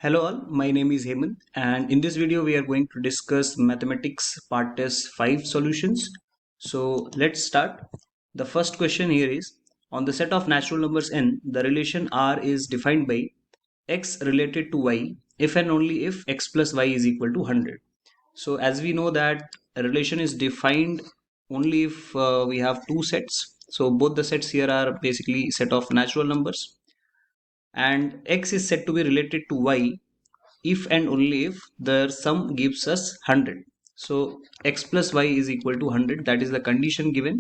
Hello all, my name is Hemant and in this video we are going to discuss mathematics part test 5 solutions. So let's start. The first question here is on the set of natural numbers n, the relation R is defined by x related to y if and only if x plus y is equal to 100. So as we know that a relation is defined only if we have two sets. So both the sets here are basically set of natural numbers and x is said to be related to y if and only if the sum gives us 100. So x plus y is equal to 100, that is the condition given.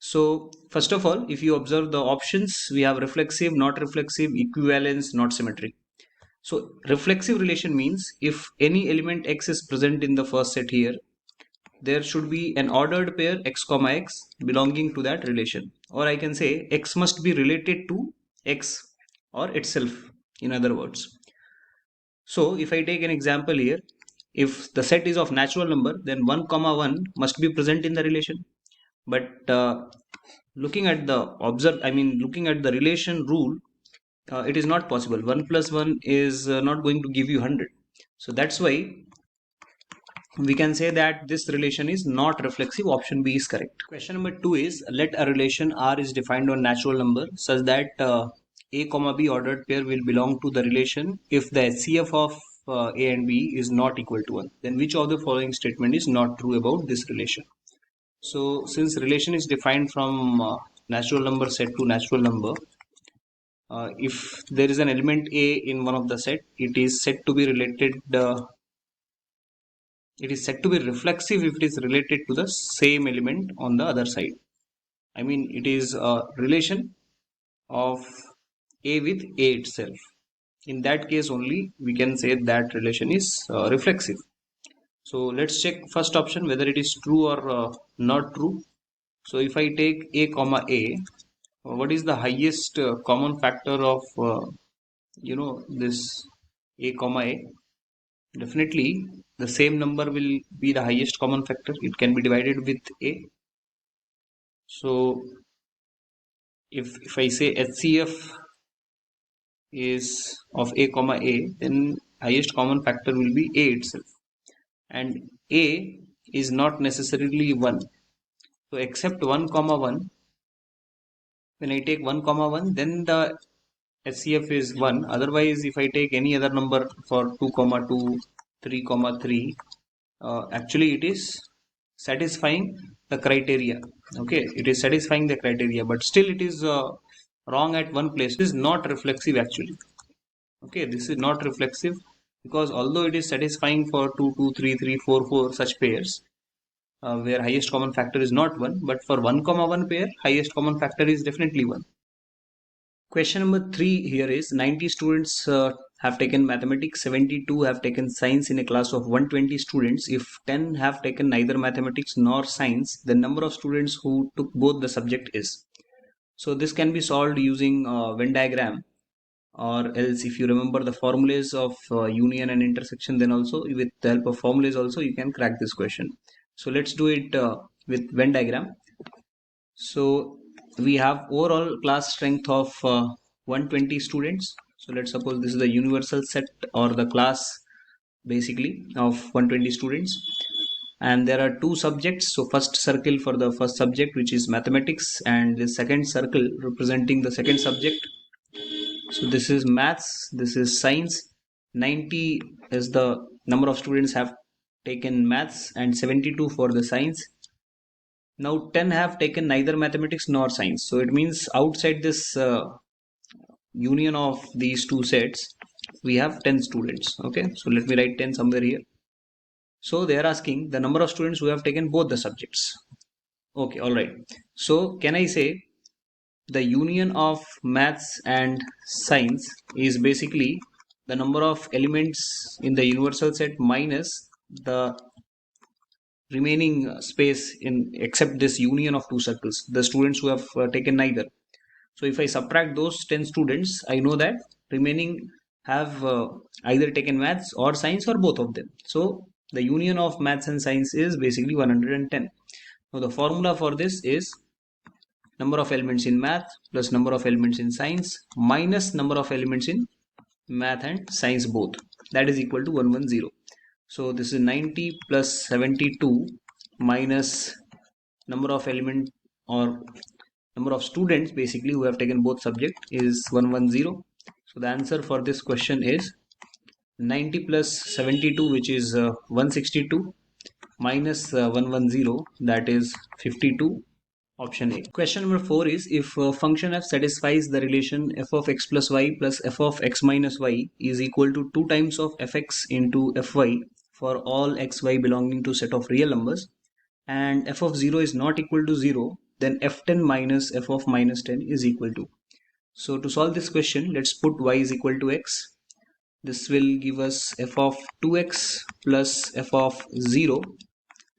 So first of all, if you observe the options, we have reflexive, not reflexive, equivalence, not symmetry. So reflexive relation means if any element x is present in the first set here, there should be an ordered pair x comma x belonging to that relation, or I can say x must be related to x or itself, in other words. So if I take an example here, if the set is of natural number, then 1 comma 1 must be present in the relation. But looking at the looking at the relation rule, it is not possible. 1 plus 1 is not going to give you 100. So that's why we can say that this relation is not reflexive. Option B is correct. Question number 2 is let a relation R is defined on natural number such that A comma B ordered pair will belong to the relation if the HCF of A and B is not equal to 1. Then which of the following statement is not true about this relation? So since relation is defined from natural number set to natural number, if there is an element A in one of the set, it is said to be related it is said to be reflexive if it is related to the same element on the other side. I mean, it is a relation of A with A itself. In that case only, we can say that relation is reflexive. So let's check first option whether it is true or not true. So if I take A comma A, what is the highest common factor of this A comma A? Definitely, the same number will be the highest common factor. It can be divided with A. So if I say HCF is of A comma A, then highest common factor will be A itself. And A is not necessarily 1. So except 1 comma 1, when I take 1 comma 1, then the HCF is 1. Otherwise, if I take any other number for 2 comma 2, 3 comma 3, actually it is satisfying the criteria. Okay, it is satisfying the criteria, but still it is wrong at one place. It is not reflexive actually. Okay, this is not reflexive because although it is satisfying for 2 2 3 3 4 4 such pairs where highest common factor is not 1, but for 1 comma 1 pair highest common factor is definitely 1. Question number 3 here is 90 students have taken mathematics, 72 have taken science in a class of 120 students. If 10 have taken neither mathematics nor science, the number of students who took both the subject is. So this can be solved using Venn diagram, or else if you remember the formulas of union and intersection, then also with the help of formulas also you can crack this question. So let's do it with Venn diagram. So we have overall class strength of 120 students. So let's suppose this is the universal set or the class basically of 120 students, and there are two subjects. So first circle for the first subject, which is mathematics, and the second circle representing the second subject. So this is maths, this is science. 90 is the number of students have taken maths and 72 for the science. Now 10 have taken neither mathematics nor science. So it means outside this union of these two sets, we have 10 students. Okay, so let me write 10 somewhere here. So they are asking the number of students who have taken both the subjects. Okay, all right. So can I say the union of maths and science is basically the number of elements in the universal set minus the remaining space in except this union of two circles, the students who have taken neither. So if I subtract those 10 students, I know that remaining have either taken maths or science or both of them. So the union of maths and science is basically 110. Now the formula for this is number of elements in math plus number of elements in science minus number of elements in math and science both. That is equal to 110. So this is 90 plus 72 minus number of element or number of students basically who have taken both subject is 110. So the answer for this question is 90 plus 72, which is 162, minus 110, that is 52. Option A. Question number 4 is, if function f satisfies the relation f of x plus y plus f of x minus y is equal to 2 times of fx into fy for all xy belonging to set of real numbers, and f of 0 is not equal to 0, then f10 minus f of minus 10 is equal to. So to solve this question, let's put y is equal to x. This will give us f of 2x plus f of 0,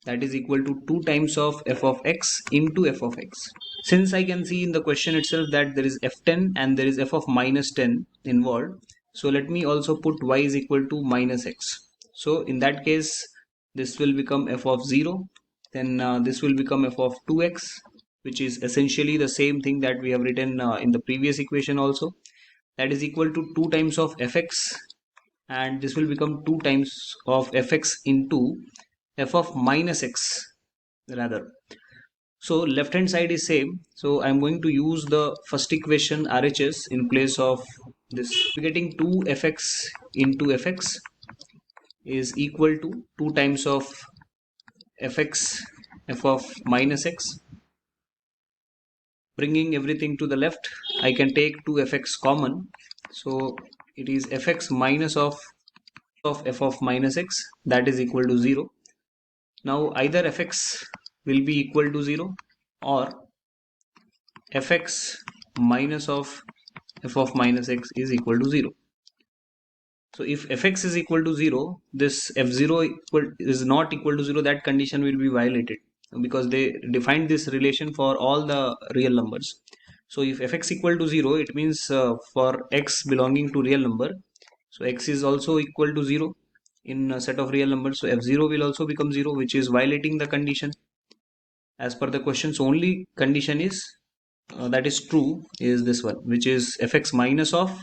that is equal to 2 times of f of x into f of x. Since I can see in the question itself that there is f10 and there is f of minus 10 involved, so let me also put y is equal to minus x. So in that case, this will become f of 0, then this will become f of 2x, which is essentially the same thing that we have written in the previous equation also. That is equal to 2 times of fx, and this will become 2 times of fx into f of minus x rather. So left hand side is same, so I'm going to use the first equation RHS in place of this. We're getting 2 fx into fx is equal to 2 times of fx f of minus x. Bringing everything to the left, I can take 2 fx common, so it is fx minus of f of minus x, that is equal to 0. Now either fx will be equal to 0 or fx minus of f of minus x is equal to 0. So if fx is equal to 0, this f0 is not equal to 0, that condition will be violated because they defined this relation for all the real numbers. So if fx equal to 0, it means for x belonging to real number, so x is also equal to 0 in a set of real numbers, so f0 will also become 0, which is violating the condition as per the question. So only condition is that is true is this one, which is fx minus of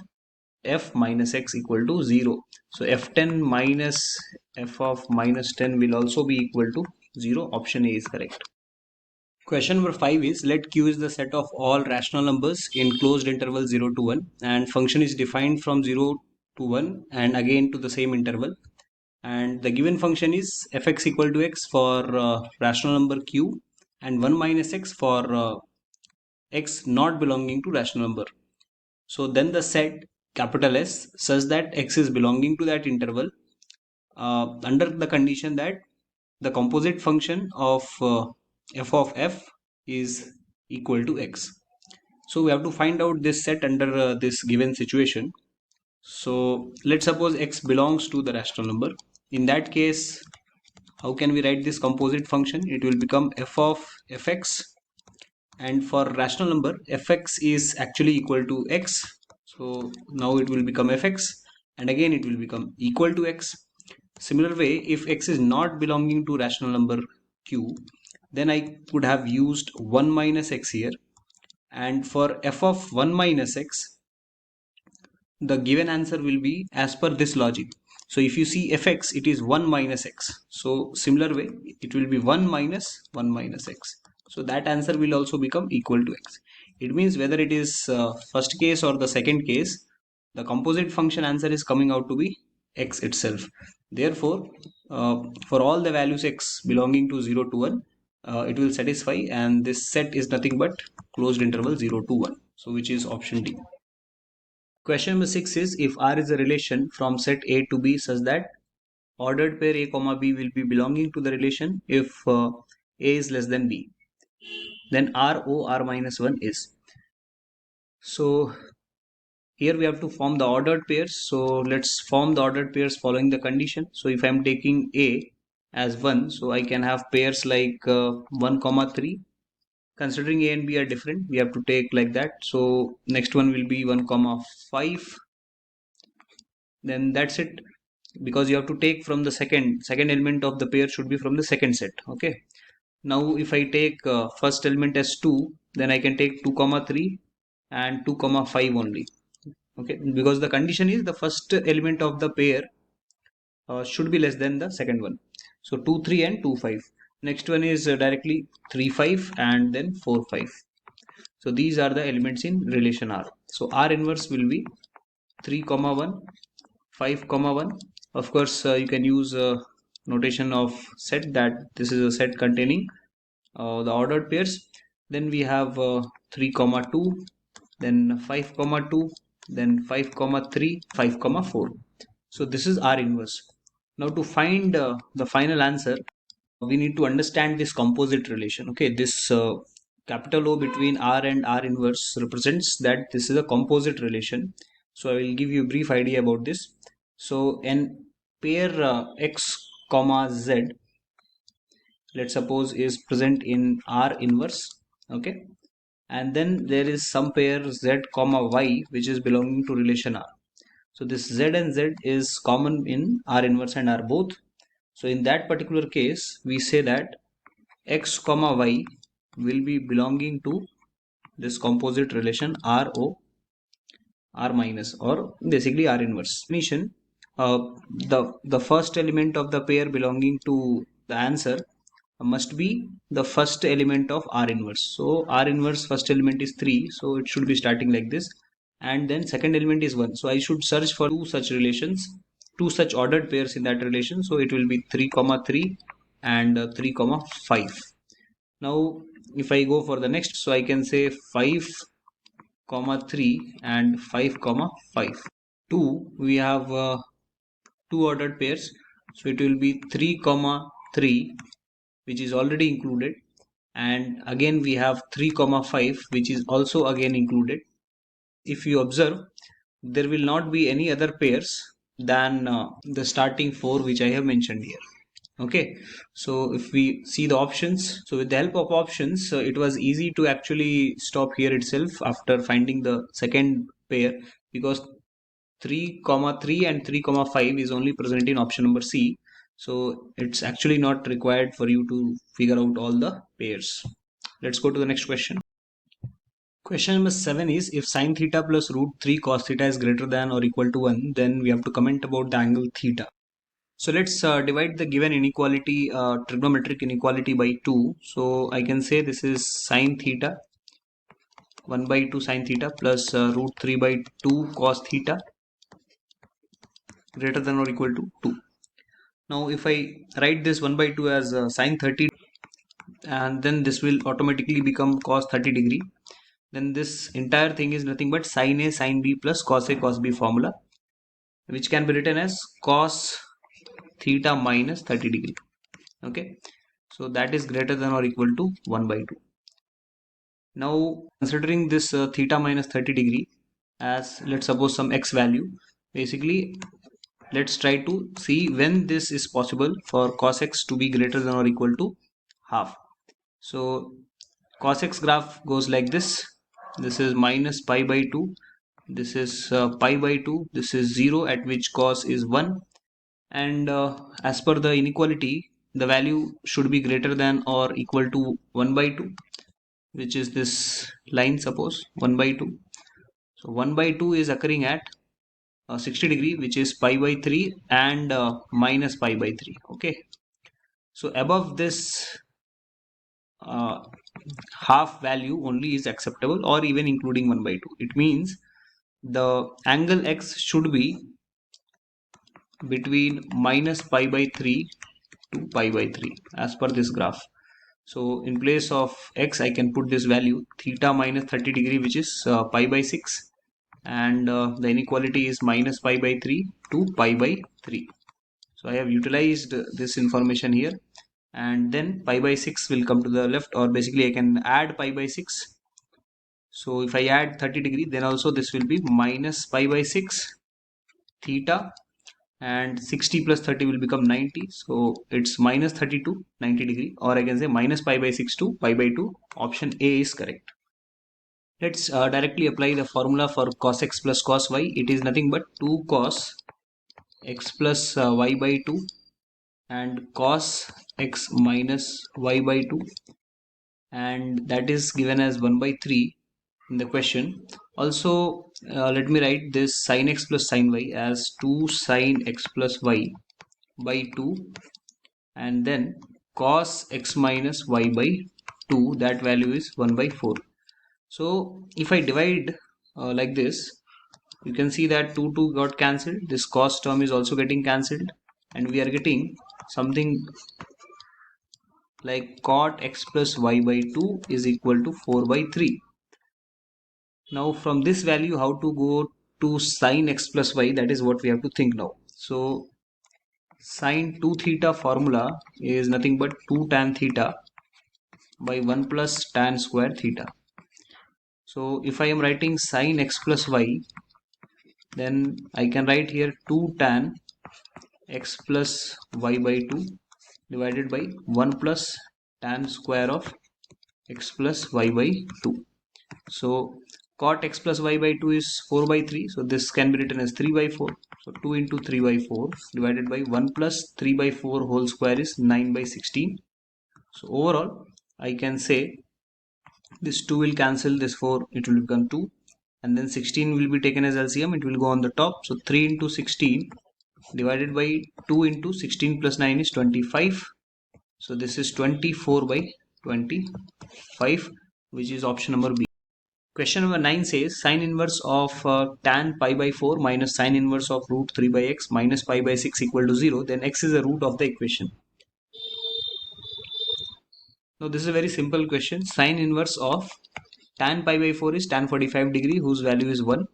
f minus x equal to 0. So f10 minus f of minus 10 will also be equal to 0. Option A is correct. Question number 5 is, let Q is the set of all rational numbers in closed interval 0 to 1, and function is defined from 0 to 1 and again to the same interval, and the given function is fx equal to x for rational number q and 1 minus x for x not belonging to rational number. So then the set capital S such that x is belonging to that interval under the condition that the composite function of f of f is equal to x. So we have to find out this set under this given situation. So let's suppose x belongs to the rational number. In that case, how can we write this composite function? It will become f of fx, and for rational number fx is actually equal to x, so now it will become fx and again it will become equal to x. Similar way, if x is not belonging to rational number q, then I could have used 1 minus x here, and for f of 1 minus x, the given answer will be as per this logic. So if you see fx, it is 1 minus x. So similar way, it will be 1 minus 1 minus x. So that answer will also become equal to x. It means whether it is first case or the second case, the composite function answer is coming out to be x itself. Therefore, for all the values x belonging to 0 to 1, it will satisfy, and this set is nothing but closed interval 0 to 1. So which is option D. Question number 6 is, if R is a relation from set A to B such that ordered pair A comma B will be belonging to the relation if A is less than B, then R O R minus 1 is. So here we have to form the ordered pairs. So let's form the ordered pairs following the condition. So if I am taking A as 1, so I can have pairs like 1 comma 3. Considering A and B are different, we have to take like that. So next one will be 1 comma 5. Then that's it, because you have to take from the second element of the pair should be from the second set. Okay, now if I take first element as 2, then I can take 2 comma 3 and 2 comma 5 only. Okay, because the condition is the first element of the pair should be less than the second one. So 2 3 and 2 5. Next one is directly 3 5 and then 4 5. So these are the elements in relation R. So R inverse will be 3 comma 1, 5 comma 1. Of course you can use notation of set, that this is a set containing the ordered pairs. Then we have 3 comma 2, then 5 comma 2, then 5 comma 3, 5 comma 4. So this is R inverse. Now to find the final answer, we need to understand this composite relation. Okay, this capital O between R and R inverse represents that this is a composite relation. So I will give you a brief idea about this. So an pair x comma z, let's suppose, is present in R inverse. Okay, and then there is some pair z comma y which is belonging to relation R. So this z and z is common in R inverse and R both. So in that particular case, we say that x comma y will be belonging to this composite relation RO R minus, or basically R inverse. Definition: the first element of the pair belonging to the answer must be the first element of R inverse. So R inverse first element is 3, so it should be starting like this, and then second element is 1. So I should search for two such relations, two such ordered pairs in that relation. So it will be 3 comma 3 and 3 comma 5. Now if I go for the next, so I can say 5 comma 3 and 5 comma 5. 2, we have two ordered pairs, so it will be 3 comma 3, which is already included, and again we have 3 comma 5, which is also again included. If you observe, there will not be any other pairs than the starting 4 which I have mentioned here. Okay, so if we see the options, so with the help of options, it was easy to actually stop here itself after finding the second pair, because 3 comma 3 and 3 comma 5 is only present in option number C. So it's actually not required for you to figure out all the pairs. Let's go to the next question. Question number 7 is, if sine theta plus root 3 cos theta is greater than or equal to 1, then we have to comment about the angle theta. So let's divide the given inequality, trigonometric inequality, by 2. So I can say this is sine theta 1 by 2 sine theta plus root 3 by 2 cos theta greater than or equal to 2. Now if I write this 1 by 2 as sine 30, and then this will automatically become cos 30 degree, then this entire thing is nothing but sine A sine B plus cos A cos B formula, which can be written as cos theta minus 30 degree. Okay, so that is greater than or equal to 1 by 2. Now considering this theta minus 30 degree as, let's suppose, some x value, basically let's try to see when this is possible for cos x to be greater than or equal to half. So cos x graph goes like this. This is minus pi by 2, this is pi by 2, this is 0 at which cos is 1, and as per the inequality, the value should be greater than or equal to 1 by 2, which is this line, suppose 1 by 2. So 1 by 2 is occurring at 60 degree, which is pi by 3 and minus pi by 3. Okay, so above this uh, half value only is acceptable, or even including 1 by 2. It means the angle x should be between minus pi by 3 to pi by 3 as per this graph. So in place of x, I can put this value theta minus 30 degree, which is pi by 6, and the inequality is minus pi by 3 to pi by 3. So I have utilized this information here, and then pi by 6 will come to the left, or basically I can add pi by 6. So if I add 30 degree, then also this will be minus pi by 6 theta, and 60 plus 30 will become 90. So it's minus 30 to 90 degree, or I can say minus pi by 6 to pi by 2. Option A is correct. Let's directly apply the formula for cos x plus cos y. It is nothing but 2 cos x plus y by 2 and cos x minus y by 2, and that is given as 1 by 3. in the question. Also, let me write this sin x plus sin y as 2 sin x plus y by 2, and then cos x minus y by 2, that value is 1 by 4. So if I divide like this, you can see that 2 got cancelled, this cos term is also getting cancelled, and we are getting something like cot x plus y by 2 is equal to 4 by 3. Now from this value, how to go to sin x plus y, that is what we have to think now. So sin 2 theta formula is nothing but 2 tan theta by 1 plus tan square theta. So if I am writing sin x plus y, then I can write here 2 tan x plus y by 2 divided by 1 plus tan square of x plus y by 2. So cot x plus y by 2 is 4 by 3. So this can be written as 3 by 4. So 2 into 3 by 4 divided by 1 plus 3 by 4 whole square is 9 by 16. So overall, I can say this 2 will cancel this 4, it will become 2. And then 16 will be taken as LCM, it will go on the top. So 3 into 16 divided by 2 into 16 plus 9 is 25. So this is 24 by 25, which is option number B. Question number 9 says sin inverse of tan pi by 4 minus sin inverse of root 3 by x minus pi by 6 equal to 0. Then x is the root of the equation. Now this is a very simple question. Sin inverse of tan pi by 4 is tan 45 degree, whose value is 1.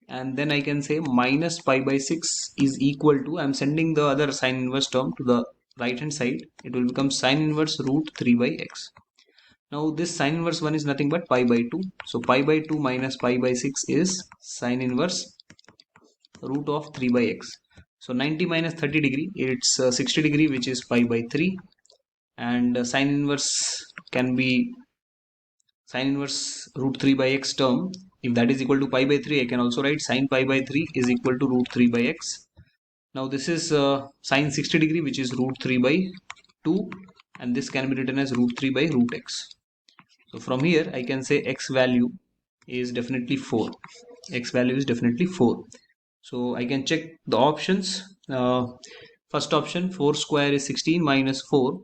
And then I can say minus pi by 6 is equal to, I am sending the other sin inverse term to the right hand side. It will become sin inverse root 3 by x. Now this sin inverse 1 is nothing but pi by 2. So pi by 2 minus pi by 6 is sin inverse root of 3 by x. So 90 minus 30 degree, it's 60 degree, which is pi by 3. And sin inverse can be sin inverse root 3 by x term. If that is equal to pi by 3, I can also write sin pi by 3 is equal to root 3 by x. Now this is sin 60 degree, which is root 3 by 2, and this can be written as root 3 by root x. So from here I can say x value is definitely 4. X value is definitely 4. So I can check the options. First option, 4 square is 16 minus 4,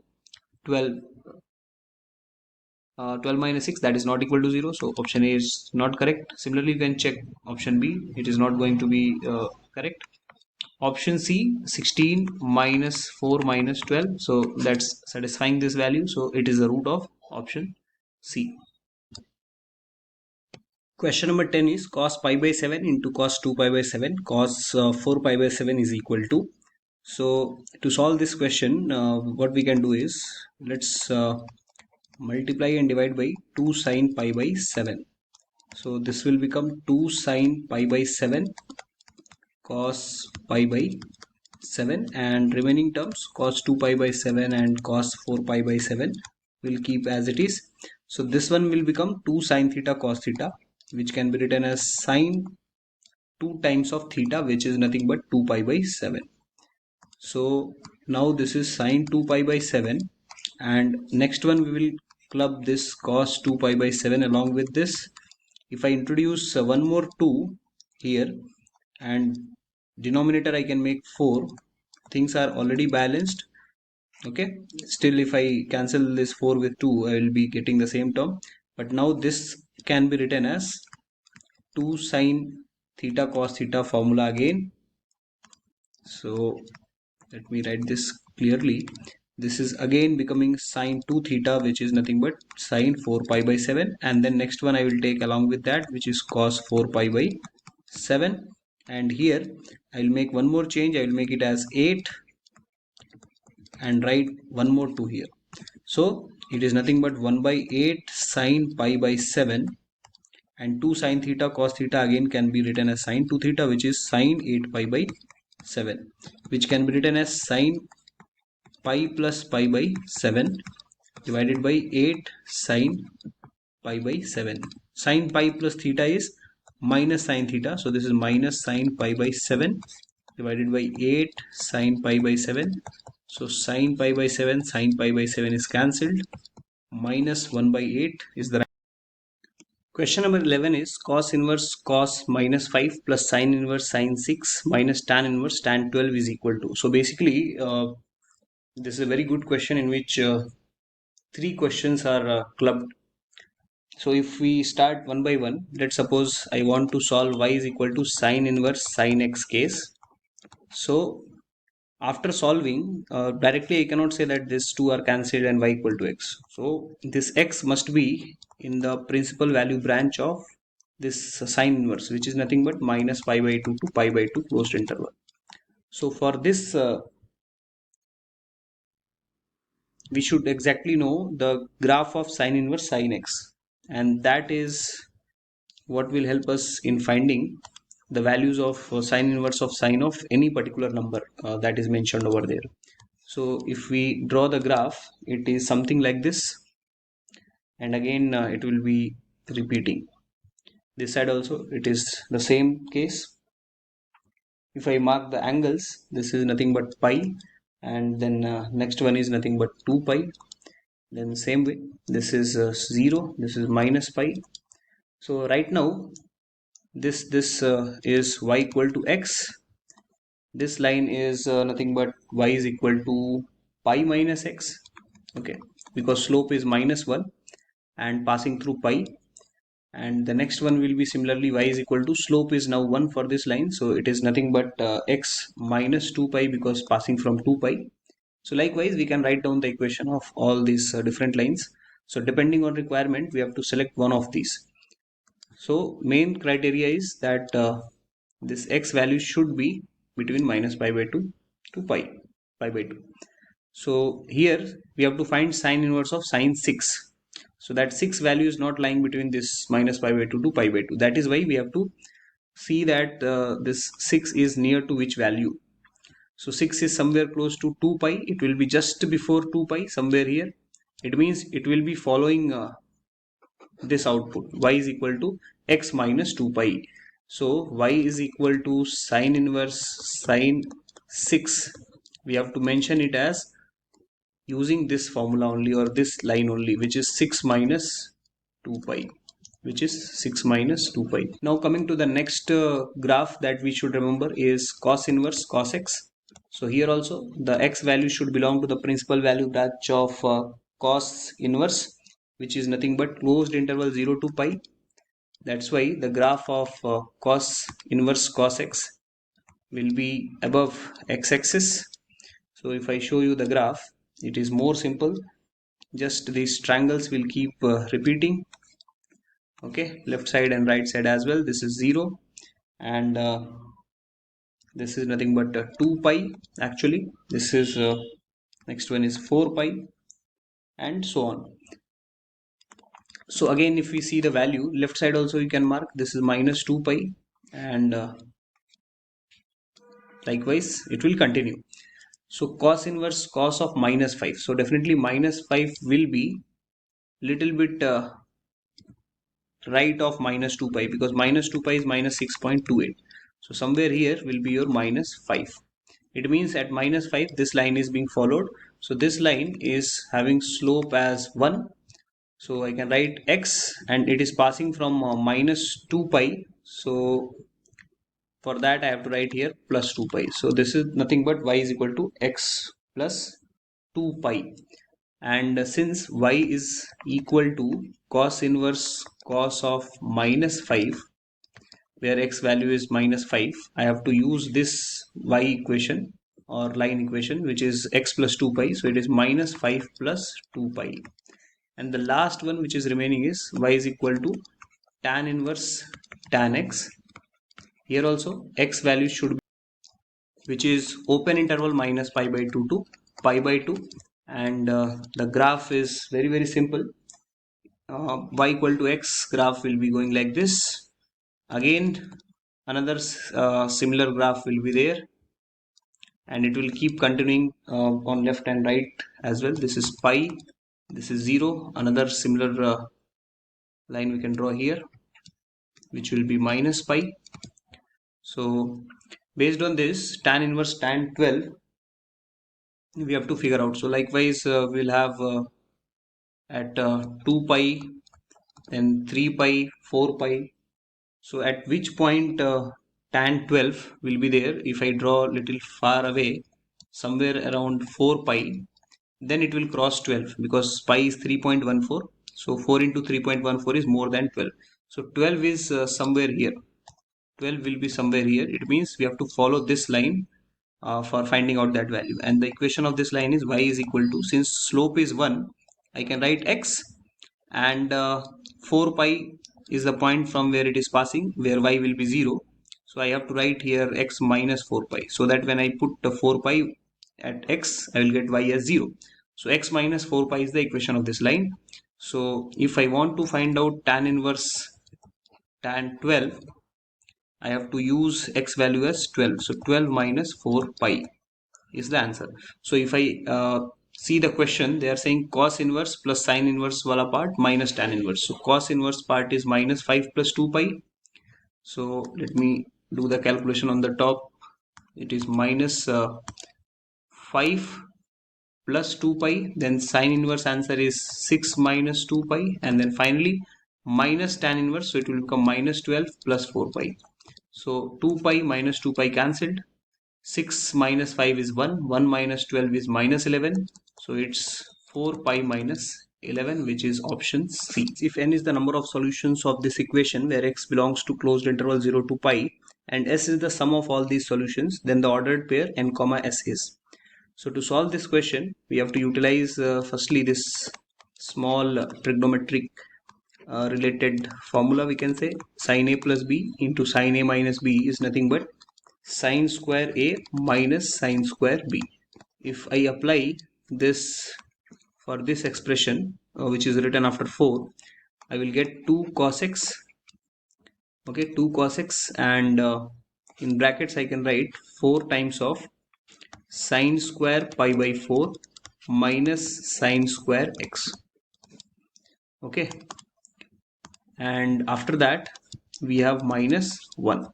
12. 12 minus 6, that is not equal to 0. So option A is not correct. Similarly, you can check option B. It is not going to be correct. Option C, 16 minus 4 minus 12. So that's satisfying this value. So it is the root of option C. Question number 10 is cos pi by 7 into cos 2 pi by 7. Cos 4 pi by 7 is equal to. So to solve this question, what we can do is, let's multiply and divide by 2 sin pi by 7. So this will become 2 sin pi by 7 cos pi by 7, and remaining terms cos 2 pi by 7 and cos 4 pi by 7 will keep as it is. So this one will become 2 sin theta cos theta, which can be written as sin 2 times of theta, which is nothing but 2 pi by 7. So now this is sin 2 pi by 7, and next one we will club this cos 2 pi by 7 along with this. If I introduce one more 2 here, and denominator I can make 4, things are already balanced. Okay, still if I cancel this 4 with 2, I will be getting the same term, but now this can be written as 2 sin theta cos theta formula again. So let me write this clearly. This is again becoming sin 2 theta, which is nothing but sin 4 pi by 7, and then next one I will take along with that, which is cos 4 pi by 7, and here I will make one more change. I will make it as 8 and write one more 2 here. So it is nothing but 1 by 8 sin pi by 7, and 2 sin theta cos theta again can be written as sin 2 theta, which is sin 8 pi by 7, which can be written as sin pi plus pi by 7 divided by 8 sin pi by 7. Sin pi plus theta is minus sin theta, so this is minus sin pi by 7 divided by 8 sin pi by 7. So sin pi by 7, sin pi by 7 is cancelled. Minus 1 by 8 is the right. Question number 11 is cos inverse cos minus 5 plus sin inverse sin 6 minus tan inverse tan 12 is equal to. So basically, this is a very good question in which three questions are clubbed. So if we start one by one, let's suppose I want to solve y is equal to sin inverse sin x case. So after solving, directly I cannot say that these two are cancelled and y equal to x. So this x must be in the principal value branch of this sine inverse, which is nothing but minus pi by 2 to pi by 2 closed interval. So for this, we should exactly know the graph of sine inverse sine x, and that is what will help us in finding the values of sine inverse of sine of any particular number that is mentioned over there. So if we draw the graph, it is something like this, and again it will be repeating. This side also it is the same case. If I mark the angles, this is nothing but pi, and then next one is nothing but 2 pi. Then same way, this is 0, this is minus pi. So right now this is y equal to x. This line is nothing but y is equal to pi minus x. Okay, because slope is minus 1 and passing through pi, and the next one will be similarly y is equal to slope is now 1 for this line, so it is nothing but x minus 2 pi because passing from 2 pi. So likewise we can write down the equation of all these different lines. So depending on requirement, we have to select one of these. So main criteria is that this x value should be between minus pi by 2 to pi by 2. So here we have to find sine inverse of sine 6. So that 6 value is not lying between this minus pi by 2 to pi by 2. That is why we have to see that this 6 is near to which value. So 6 is somewhere close to 2 pi. It will be just before 2 pi somewhere here. It means it will be following this output y is equal to x minus 2 pi. So y is equal to sine inverse sine 6. We have to mention it as using this formula only, or this line only, which is 6 minus 2 pi, which is 6 minus 2 pi. Now coming to the next graph that we should remember is cos inverse cos x. So here also the x value should belong to the principal value branch of cos inverse, which is nothing but closed interval 0 to pi. That's why the graph of cos inverse cos x will be above x-axis. So if I show you the graph, it is more simple. Just these triangles will keep repeating. Okay, left side and right side as well. This is 0, and this is nothing but 2 pi. Actually, this is next one is 4 pi, and so on. So again, if we see the value, left side also you can mark this is minus 2 pi, and likewise it will continue. So cos inverse cos of minus 5. So definitely minus 5 will be little bit right of minus 2 pi, because minus 2 pi is minus 6.28. So somewhere here will be your minus 5. It means at minus 5 this line is being followed. So this line is having slope as 1. So I can write x, and it is passing from minus 2 pi. So for that I have to write here plus 2 pi. So this is nothing but y is equal to x plus 2 pi. And since y is equal to cos inverse cos of minus 5, where x value is minus 5, I have to use this y equation or line equation, which is x plus 2 pi. So it is minus 5 plus 2 pi. And the last one which is remaining is y is equal to tan inverse tan x. Here also x value should be, which is open interval minus pi by 2 to pi by 2, and the graph is very simple. Y equal to x graph will be going like this. Again another similar graph will be there, and it will keep continuing on left and right as well. This is pi, this is 0. Another similar line we can draw here, which will be minus pi. So based on this tan inverse tan 12 we have to figure out. So likewise we'll have at 2 pi then 3 pi, 4 pi. So at which point tan 12 will be there? If I draw little far away, somewhere around 4 pi, then it will cross 12 because pi is 3.14. So 4 into 3.14 is more than 12. So 12 is somewhere here. 12 will be somewhere here. It means we have to follow this line for finding out that value. And the equation of this line is y is equal to, since slope is 1, I can write x, and 4 pi is the point from where it is passing, where y will be 0. So I have to write here x minus 4 pi, so that when I put the 4 pi at x, I will get y as 0. So x minus 4 pi is the equation of this line. So if I want to find out tan inverse tan 12, I have to use x value as 12. So 12 minus 4 pi is the answer. So if I see the question, they are saying cos inverse plus sin inverse wala part minus tan inverse. So cos inverse part is minus 5 plus 2 pi. So let me do the calculation on the top. It is minus 5 plus 2 pi. Then sin inverse answer is 6 minus 2 pi. And then finally minus tan inverse. So it will become minus 12 plus 4 pi. So 2 pi minus 2 pi cancelled. 6 minus 5 is 1. 1 minus 12 is minus 11. So it's 4 pi minus 11, which is option C. If n is the number of solutions of this equation where x belongs to closed interval 0 to pi and s is the sum of all these solutions, then the ordered pair n comma s is. So to solve this question, we have to utilize firstly this small trigonometric related formula. We can say sin a plus b into sin a minus b is nothing but sin square a minus sin square b. If I apply this for this expression, which is written after 4, I will get 2 cos x. Okay, 2 cos x, and in brackets I can write 4 times of sin square pi by 4 minus sin square x. Okay, and after that we have minus 1,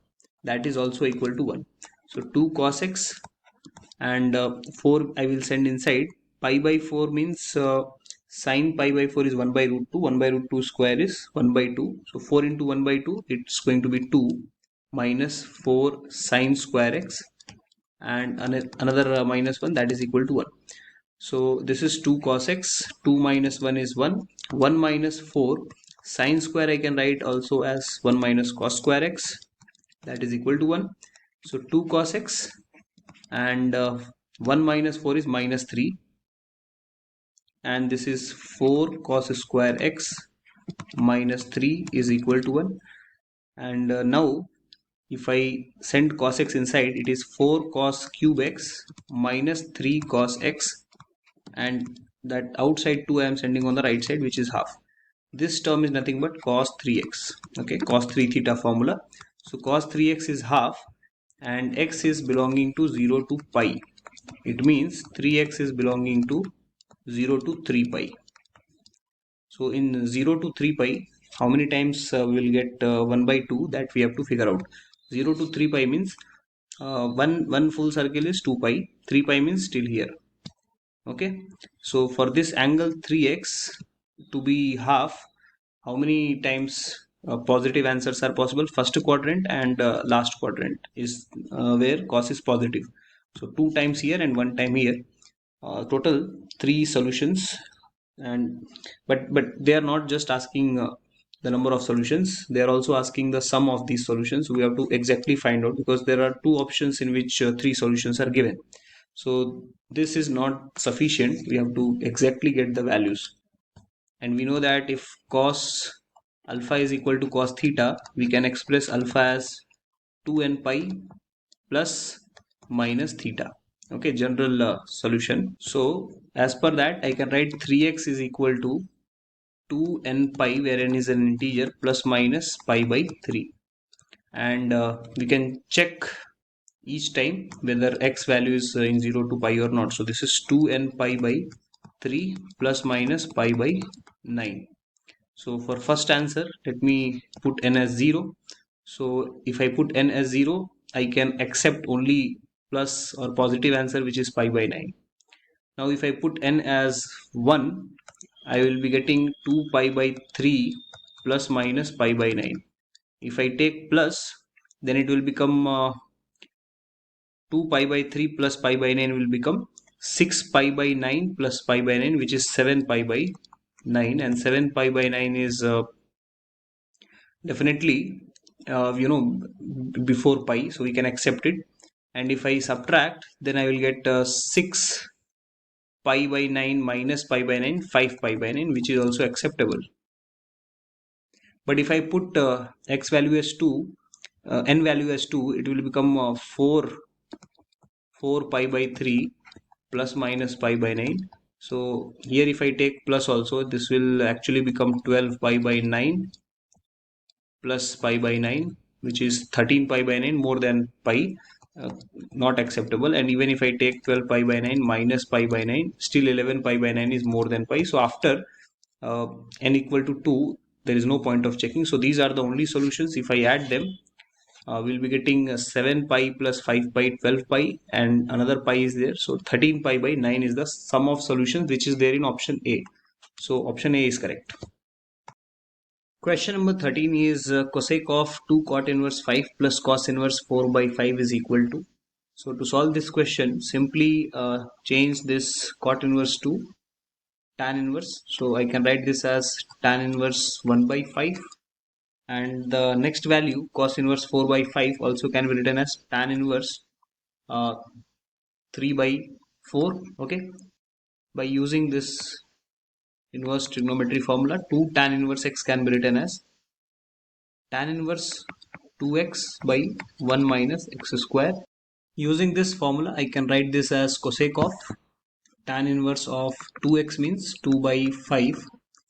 that is also equal to 1. So 2 cos x, and 4 I will send inside. Pi by 4 means sin pi by 4 is 1 by root 2. 1 by root 2 square is 1 by 2. So 4 into 1 by 2, it's going to be 2 minus 4 sin square x, and another minus 1, that is equal to 1. So this is 2 cos x. 2 minus 1 is 1. 1 minus 4 sin square I can write also as 1 minus cos square x, that is equal to 1. So 2 cos x, and 1 minus 4 is minus 3, and this is 4 cos square x minus 3 is equal to 1. And now if I send cos x inside, it is 4 cos cube x minus 3 cos x, and that outside 2 I am sending on the right side, which is half. This term is nothing but cos 3x. Okay, cos 3 theta formula. So cos 3x is half, and x is belonging to 0 to pi. It means 3x is belonging to 0 to 3 pi. So in 0 to 3 pi, how many times we will get 1 by 2, that we have to figure out. 0 to 3 pi means one full circle is 2 pi, 3 pi means still here. Okay, so for this angle 3x to be half, how many times positive answers are possible? First quadrant and last quadrant is where cos is positive. So 2 times here and 1 time here. Total 3 solutions, and but they are not just asking the number of solutions, they are also asking the sum of these solutions. We have to exactly find out, because there are 2 options in which 3 solutions are given. So this is not sufficient, we have to exactly get the values. And we know that if cos alpha is equal to cos theta, we can express alpha as 2n pi plus minus theta. Okay, general solution. So as per that, I can write 3x is equal to 2n pi, where n is an integer, plus minus pi by 3. And we can check each time whether x value is in 0 to pi or not. So this is 2n pi by 3 plus minus pi by 9. So for first answer, let me put n as 0. So if I put n as 0, I can accept only plus or positive answer, which is pi by 9. Now if I put n as 1, I will be getting 2 pi by 3 plus minus pi by 9. If I take plus, then it will become 2 pi by 3 plus pi by 9 will become 6 pi by 9 plus pi by 9, which is 7 pi by 9, and 7 pi by 9 is definitely before pi, so we can accept it. And if I subtract, then I will get 6 pi by 9 minus pi by 9, 5 pi by 9, which is also acceptable. But if I put x value as 2, n value as 2, it will become 4 pi by 3 plus minus pi by 9. So here if I take plus also, this will actually become 12 pi by 9 plus pi by 9, which is 13 pi by 9 more than pi, uh, not acceptable. And even if I take 12 pi by 9 minus pi by 9, still 11 pi by 9 is more than pi. So after n equal to 2, there is no point of checking. So these are the only solutions. If I add them, we'll be getting 7 pi plus 5 pi, 12 pi, and another pi is there. So 13 pi by 9 is the sum of solutions which is there in option A. So option A is correct. Question number 13 is cosec of 2 cot inverse 5 plus cos inverse 4 by 5 is equal to. So to solve this question, simply change this cot inverse to tan inverse. So I can write this as tan inverse 1 by 5, and the next value cos inverse 4 by 5 also can be written as tan inverse 3 by 4. Okay, by using this inverse trigonometry formula, 2 tan inverse x can be written as tan inverse 2x by 1 minus x square. Using this formula, I can write this as cosec of tan inverse of 2x means 2 by 5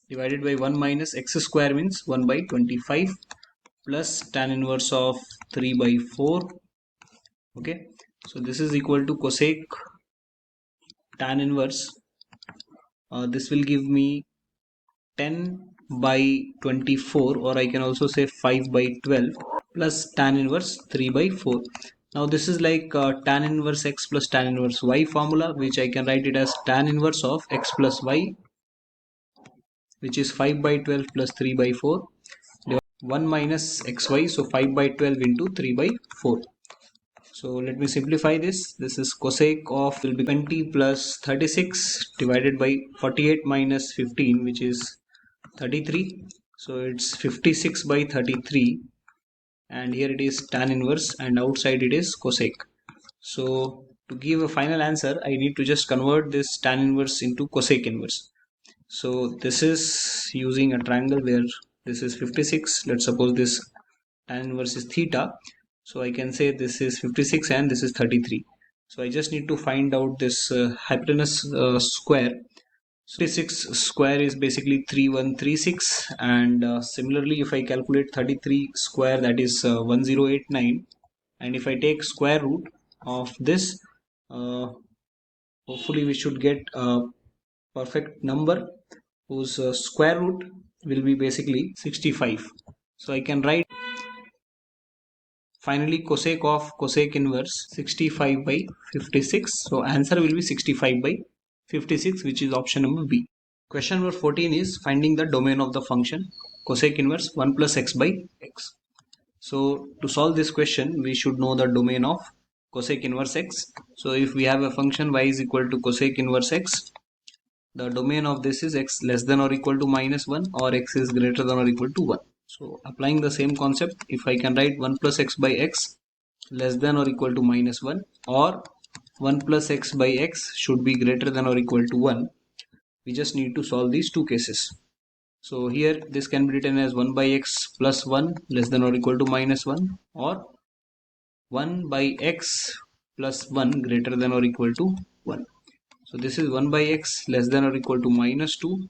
divided by 1 minus x square means 1 by 25 plus tan inverse of 3 by 4. Okay, so this is equal to cosec tan inverse. This will give me 10 by 24, or I can also say 5 by 12 plus tan inverse 3 by 4. Now this is like tan inverse x plus tan inverse y formula, which I can write it as tan inverse of x plus y, which is 5 by 12 plus 3 by 4, 1 minus xy, so 5 by 12 into 3 by 4. So let me simplify this. This is cosec of will be 20 plus 36 divided by 48 minus 15, which is 33. So it's 56 by 33, and here it is tan inverse, and outside it is cosec. So to give a final answer, I need to just convert this tan inverse into cosec inverse. So this is using a triangle where this is 56. Let's suppose this tan inverse is theta. So I can say this is 56 and this is 33. So I just need to find out this hypotenuse square. 36 square is basically 3136, and similarly if I calculate 33 square, that is 1089, and if I take square root of this, uh, hopefully we should get a perfect number whose square root will be basically 65. So I can write finally cosec of cosec inverse 65 by 56. So answer will be 65 by 56, which is option number B. Question number 14 is finding the domain of the function cosec inverse 1 plus x by x. So to solve this question, we should know the domain of cosec inverse x. So if we have a function y is equal to cosec inverse x, the domain of this is x less than or equal to minus 1, or x is greater than or equal to 1. So applying the same concept, if I can write 1 plus x by x less than or equal to minus 1, or 1 plus x by x should be greater than or equal to 1, we just need to solve these two cases. So here this can be written as 1 by x plus 1 less than or equal to minus 1, or 1 by x plus 1 greater than or equal to 1. So this is 1 by x less than or equal to minus 2,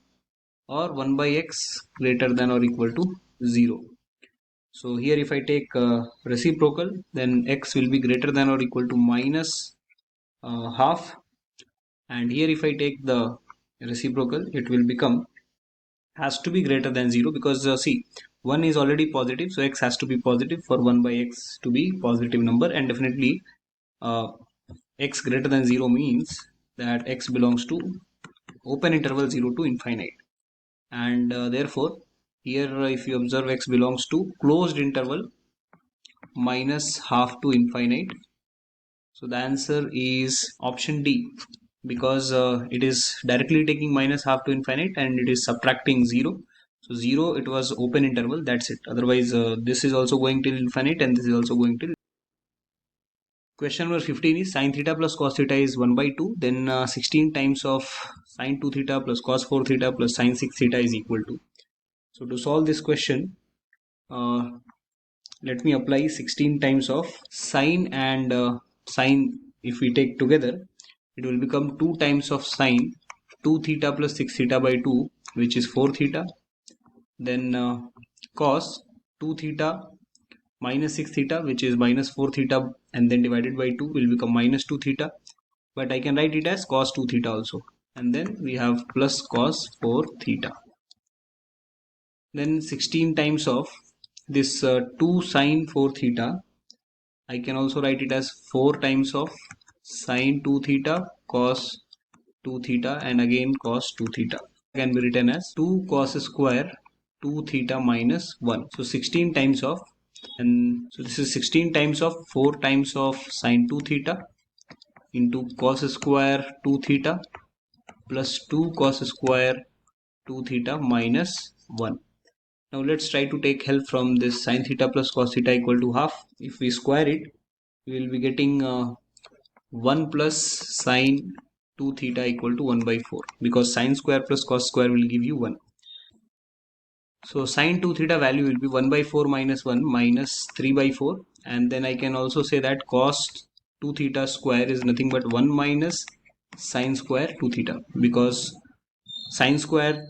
or 1 by x greater than or equal to 0. So here if I take reciprocal, then x will be greater than or equal to minus half, and here if I take the reciprocal, it will become has to be greater than 0, because see, 1 is already positive, so x has to be positive for 1 by x to be positive number, and definitely uh, x greater than 0 means that x belongs to open interval 0 to infinite, and therefore Here if you observe, x belongs to closed interval minus half to infinite. So the answer is option D, because it is directly taking minus half to infinite and it is subtracting 0. So 0, it was open interval, that's it. Otherwise this is also going till infinite and this is also going till. Question number 15 is sin theta plus cos theta is 1 by 2. Then 16 times of sin 2 theta plus cos 4 theta plus sin 6 theta is equal to. So to solve this question, let me apply 16 times of sine and sine. If we take together, it will become 2 times of sine 2 theta plus 6 theta by 2, which is 4 theta. Then cos 2 theta minus 6 theta, which is minus 4 theta, and then divided by 2 will become minus 2 theta. But I can write it as cos 2 theta also. And then we have plus cos 4 theta. Then 16 times of this 2 sine 4 theta, I can also write it as 4 times of sine 2 theta cos 2 theta and again cos 2 theta. Can be written as 2 cos square 2 theta minus 1. So 16 times of, and so this is 16 times of 4 times of sine 2 theta into cos square 2 theta plus 2 cos square 2 theta minus 1. Now let's try to take help from this sin theta plus cos theta equal to half. If we square it, we will be getting 1 plus sin 2 theta equal to 1 by 4, because sin square plus cos square will give you 1. So sin 2 theta value will be 1 by 4 minus 1 minus 3 by 4, and then I can also say that cos 2 theta square is nothing but 1 minus sin square 2 theta, because sin square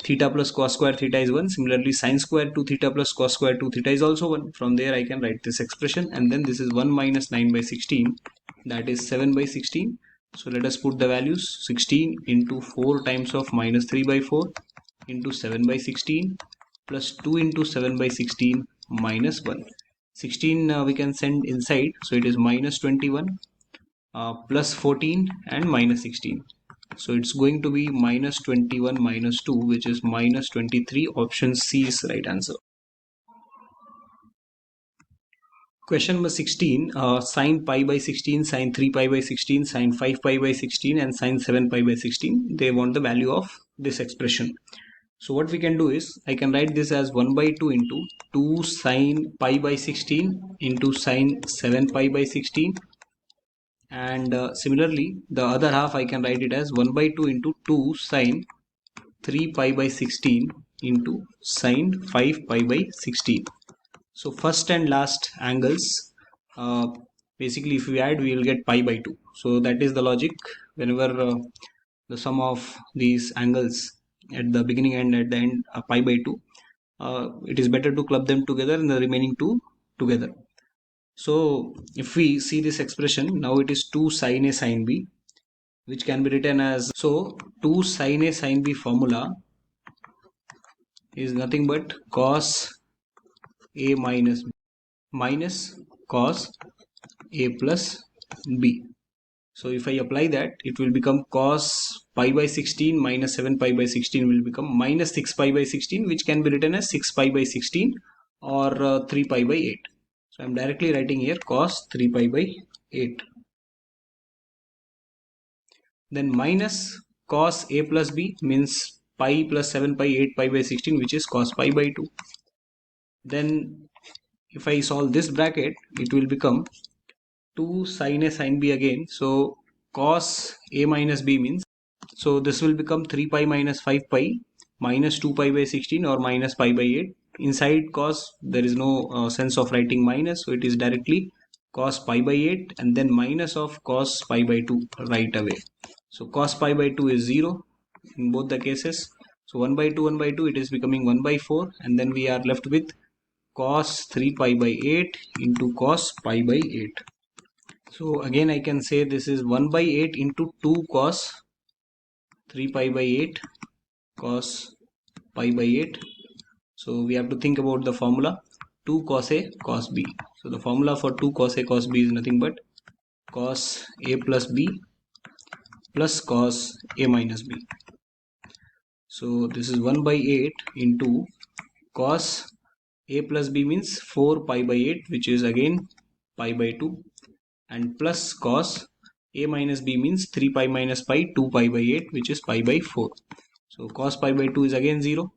theta plus cos square theta is 1. Similarly, sin square 2 theta plus cos square 2 theta is also 1. From there I can write this expression, and then this is 1 minus 9 by 16, that is 7 by 16. So let us put the values. 16 into 4 times of minus 3 by 4 into 7 by 16 plus 2 into 7 by 16 minus 1. 16 we can send inside, so it is minus 21 plus 14 and minus 16. So it's going to be minus 21 minus 2, which is minus 23. Option C is right answer. Question number 16, sine pi by 16, sine 3 pi by 16, sine 5 pi by 16 and sine 7 pi by 16. They want the value of this expression. So what we can do is, I can write this as 1 by 2 into 2 sine pi by 16 into sine 7 pi by 16. And similarly, the other half I can write it as 1 by 2 into 2 sine 3 pi by 16 into sine 5 pi by 16. So first and last angles, basically if we add, we will get pi by 2. So that is the logic. Whenever the sum of these angles at the beginning and at the end are pi by 2, it is better to club them together and the remaining two together. So if we see this expression, now it is 2 sin A sin B, which can be written as, so 2 sin A sin B formula is nothing but cos A minus B minus cos A plus B. So if I apply that, it will become cos pi by 16 minus 7 pi by 16 will become minus 6 pi by 16, which can be written as 6 pi by 16 or 3 pi by 8. So I am directly writing here cos 3 pi by 8. Then minus cos A plus B means pi plus 7 pi 8 pi by 16, which is cos pi by 2. Then if I solve this bracket, it will become 2 sin A sin B again. So cos A minus B means, so this will become 3 pi minus 5 pi minus 2 pi by 16 or minus pi by 8. Inside cos, there is no sense of writing minus, so it is directly cos pi by 8 and then minus of cos pi by 2 right away. So cos pi by 2 is 0 in both the cases. So 1 by 2, 1 by 2, it is becoming 1 by 4, and then we are left with cos 3 pi by 8 into cos pi by 8. So again I can say this is 1 by 8 into 2 cos 3 pi by 8 cos pi by 8. So we have to think about the formula 2 cos A cos B. So the formula for 2 cos A cos B is nothing but cos A plus B plus cos A minus B. So this is 1 by 8 into cos a plus b means 4 pi by 8, which is again pi by 2, and plus cos a minus b means 3 pi minus pi, 2 pi by 8, which is pi by 4. So cos pi by 2 is again 0.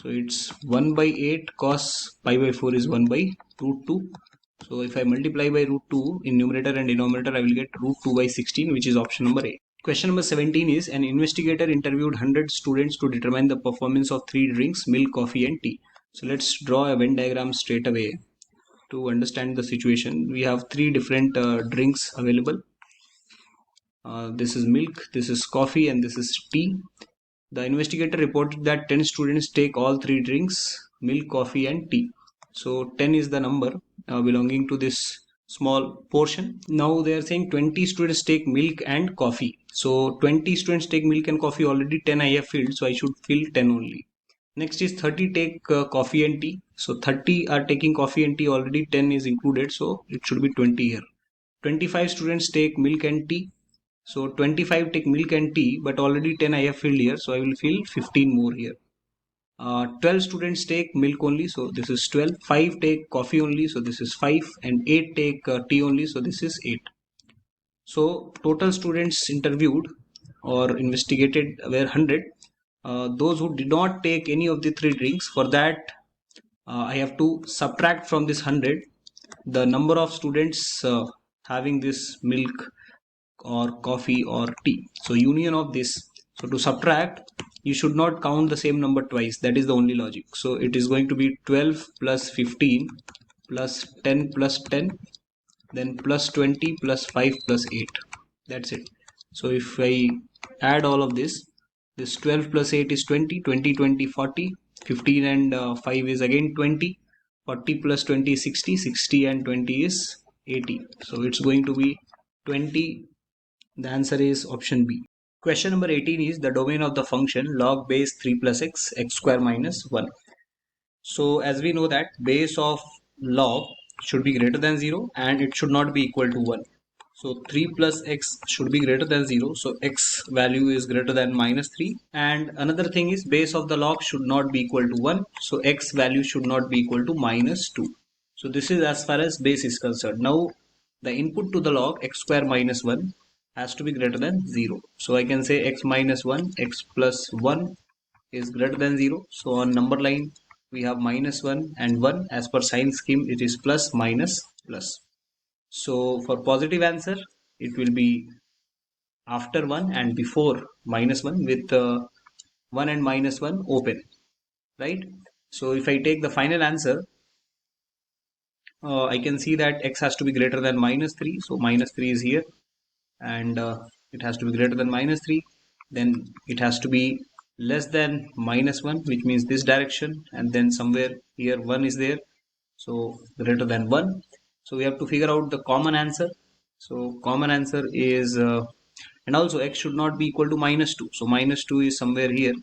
So it's 1 by 8 cos pi by 4 is 1 by root 2. So if I multiply by root 2 in numerator and denominator, I will get root 2 by 16, which is option number A. Question number 17 is, an investigator interviewed 100 students to determine the performance of 3 drinks, milk, coffee and tea. So let's draw a Venn diagram straight away to understand the situation. We have 3 different drinks available. This is milk, this is coffee and this is tea. The investigator reported that 10 students take all 3 drinks, milk, coffee and tea. So 10 is the number belonging to this small portion. Now they are saying 20 students take milk and coffee. So 20 students take milk and coffee, already 10 I have filled, so I should fill 10 only. Next is 30 take coffee and tea. So 30 are taking coffee and tea, already 10 is included, so it should be 20 here. 25 students take milk and tea. So 25 take milk and tea, but already 10 I have filled here, so I will fill 15 more here. 12 students take milk only, so this is 12. 5 take coffee only, so this is 5. And 8 take tea only, so this is 8. So total students interviewed or investigated were 100. Those who did not take any of the 3 drinks, for that I have to subtract from this 100 the number of students having this milk or coffee or tea. So union of this. So to subtract, you should not count the same number twice. That is the only logic. So it is going to be 12 plus 15 plus 10 plus 10, then plus 20 plus 5 plus 8. That's it. So if I add all of this 12 plus 8 is 20, 20, 20, 40, 15 and 5 is again 20, 40 plus 20 is 60, 60 and 20 is 80. So it's going to be 20. The answer is option B. Question number 18 is the domain of the function log base 3 plus x, x square minus 1. So as we know that base of log should be greater than 0 and it should not be equal to 1. So 3 plus x should be greater than 0. So x value is greater than minus 3. And another thing is base of the log should not be equal to 1. So x value should not be equal to minus 2. So this is as far as base is concerned. Now the input to the log x square minus 1 has to be greater than 0. So I can say x minus 1, x plus 1 is greater than 0. So on number line we have minus 1 and 1. As per sign scheme it is plus, minus, plus. So for positive answer it will be after 1 and before minus 1 with 1 and minus 1 open, right? So if I take the final answer, I can see that x has to be greater than minus 3. So minus 3 is here and it has to be greater than minus 3. Then it has to be less than minus 1, which means this direction, and then somewhere here 1 is there, so greater than 1. So we have to figure out the common answer. So common answer is and also x should not be equal to minus 2. So minus 2 is somewhere here,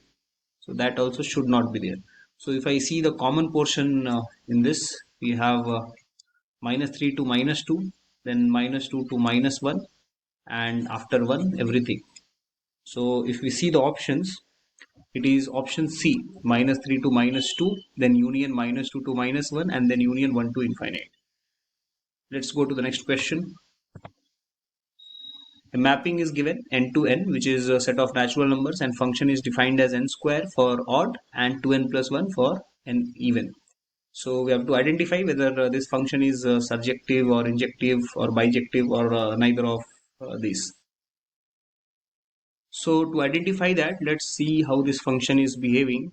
so that also should not be there. So if I see the common portion in this, we have minus 3 to minus 2, then minus 2 to minus 1, and after 1 everything. So if we see the options, it is option C, minus 3 to minus 2, then union minus 2 to minus 1, and then union 1 to infinite. Let's go to the next question. A mapping is given n to n, which is a set of natural numbers, and function is defined as n square for odd and 2n plus 1 for n even. So we have to identify whether this function is surjective or injective or bijective or neither of these. So to identify that, let's see how this function is behaving.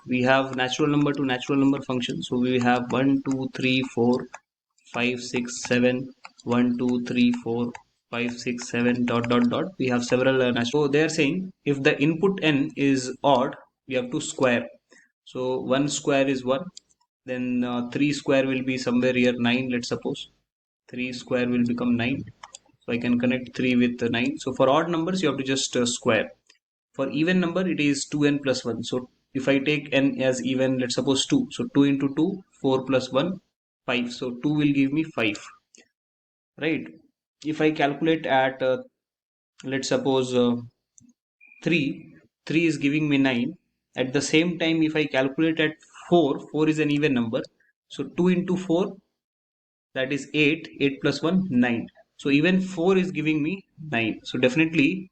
We have natural number to natural number function. So we have 1, 2, 3, 4, 5, 6, 7, 1, 2, 3, 4, 5, 6, 7, dot, dot, dot. We have several natural. So they are saying if the input n is odd, we have to square. So 1 square is 1. Then 3 square will be somewhere here 9, let's suppose. 3 square will become 9. So I can connect 3 with 9. So for odd numbers, you have to just square. For even number, it is 2n plus 1. So if I take n as even, let's suppose 2. So 2 into 2, 4 plus 1, 5. So 2 will give me 5. Right? If I calculate at, let's suppose 3, 3 is giving me 9. At the same time, if I calculate at 4 is an even number, so 2 into 4, that is 8 plus 1 9, so even 4 is giving me 9, so definitely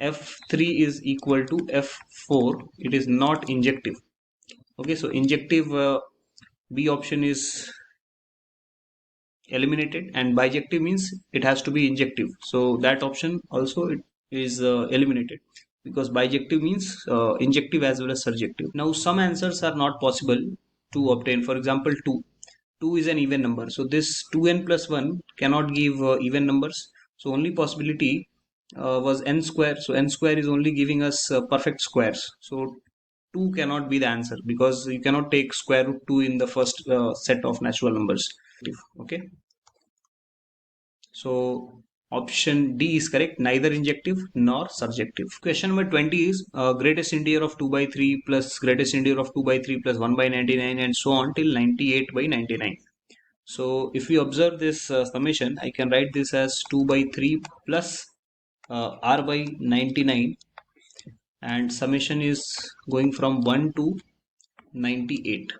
f3 is equal to f4. It is not injective. Okay, so injective, B option is eliminated, and bijective means it has to be injective, so that option also it is eliminated, because bijective means injective as well as surjective. Now some answers are not possible to obtain. For example, 2 is an even number, so this 2n plus 1 cannot give even numbers, so only possibility was n square, so n square is only giving us perfect squares, so 2 cannot be the answer, because you cannot take square root 2 in the first set of natural numbers. Okay, so option D is correct, neither injective nor surjective. Question number 20 is greatest integer of 2 by 3 plus greatest integer of 2 by 3 plus 1 by 99 and so on till 98 by 99. So if we observe this summation, I can write this as 2 by 3 plus r by 99, and summation is going from 1 to 98.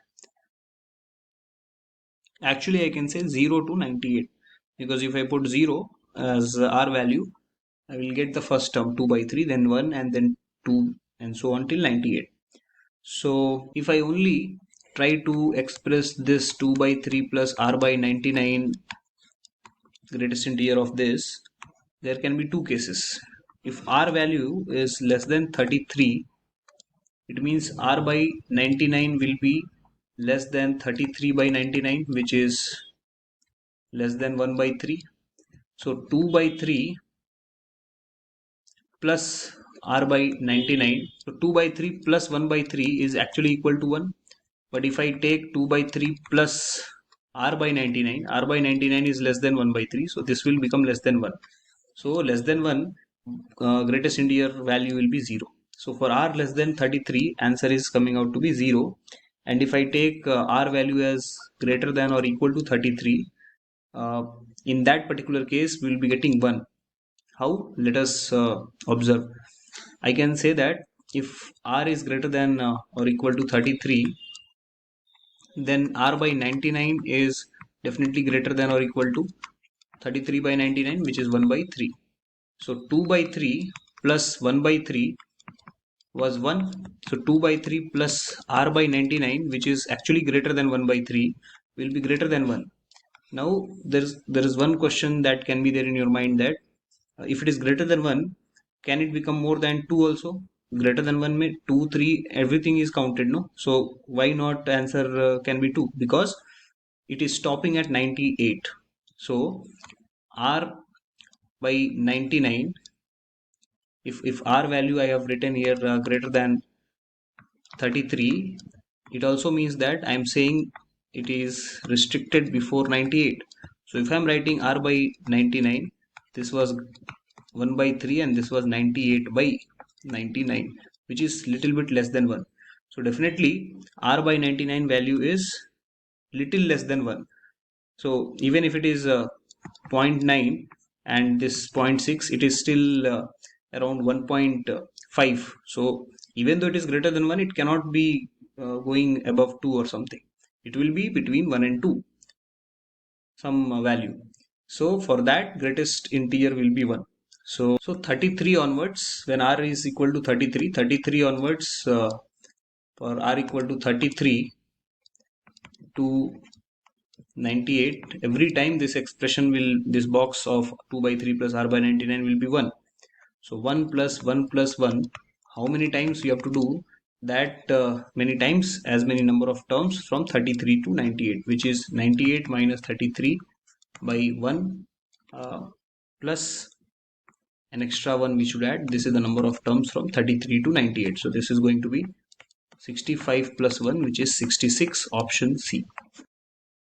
Actually I can say 0 to 98, because if I put 0 as r value, I will get the first term 2 by 3, then 1, and then 2, and so on till 98. So if I only try to express this 2 by 3 plus r by 99 greatest integer of this, there can be two cases. If r value is less than 33, it means r by 99 will be less than 33 by 99, which is less than 1 by 3. So 2 by 3 plus r by 99. So 2 by 3 plus 1 by 3 is actually equal to 1. But if I take 2 by 3 plus r by 99, r by 99 is less than 1 by 3. So this will become less than 1. So less than 1, greatest integer value will be 0. So for r less than 33, answer is coming out to be 0. And if I take r value as greater than or equal to 33, in that particular case, we will be getting 1. How? Let us observe. I can say that if r is greater than or equal to 33, then r by 99 is definitely greater than or equal to 33 by 99, which is 1 by 3. So 2 by 3 plus 1 by 3 was 1. So 2 by 3 plus r by 99, which is actually greater than 1 by 3, will be greater than 1. Now there is one question that can be there in your mind, that if it is greater than 1, can it become more than 2 also? Greater than 1 means 2, 3, everything is counted, no? So why not answer can be 2? Because it is stopping at 98. So r by 99, if r value I have written here greater than 33, it also means that I am saying it is restricted before 98. So if I am writing r by 99, this was 1 by 3 and this was 98 by 99, which is little bit less than 1. So definitely r by 99 value is little less than 1. So even if it is 0.9 and this 0.6, it is still around 1.5. So even though it is greater than 1, it cannot be going above 2 or something. It will be between 1 and 2, some value. So for that, greatest integer will be 1. So 33 onwards, when r is equal to 33, 33 onwards, for r equal to 33 to 98, every time this expression will, this box of 2 by 3 plus r by 99 will be 1. So 1 plus 1 plus 1, how many times you have to do that? Many times, as many number of terms from 33 to 98, which is 98 minus 33 by 1 plus an extra 1 we should add. This is the number of terms from 33 to 98. So this is going to be 65 plus 1, which is 66, option C.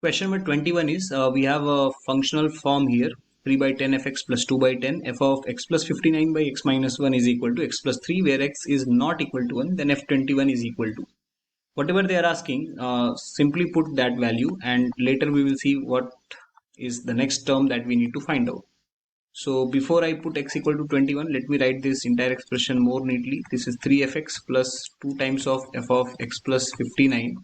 Question number 21 is, we have a functional form here, 3 by 10 fx plus 2 by 10 f of x plus 59 by x minus 1 is equal to x plus 3, where x is not equal to 1, then f21 is equal to. Whatever they are asking, simply put that value, and later we will see what is the next term that we need to find out. So before I put x equal to 21, let me write this entire expression more neatly. This is 3fx plus 2 times of f of x plus 59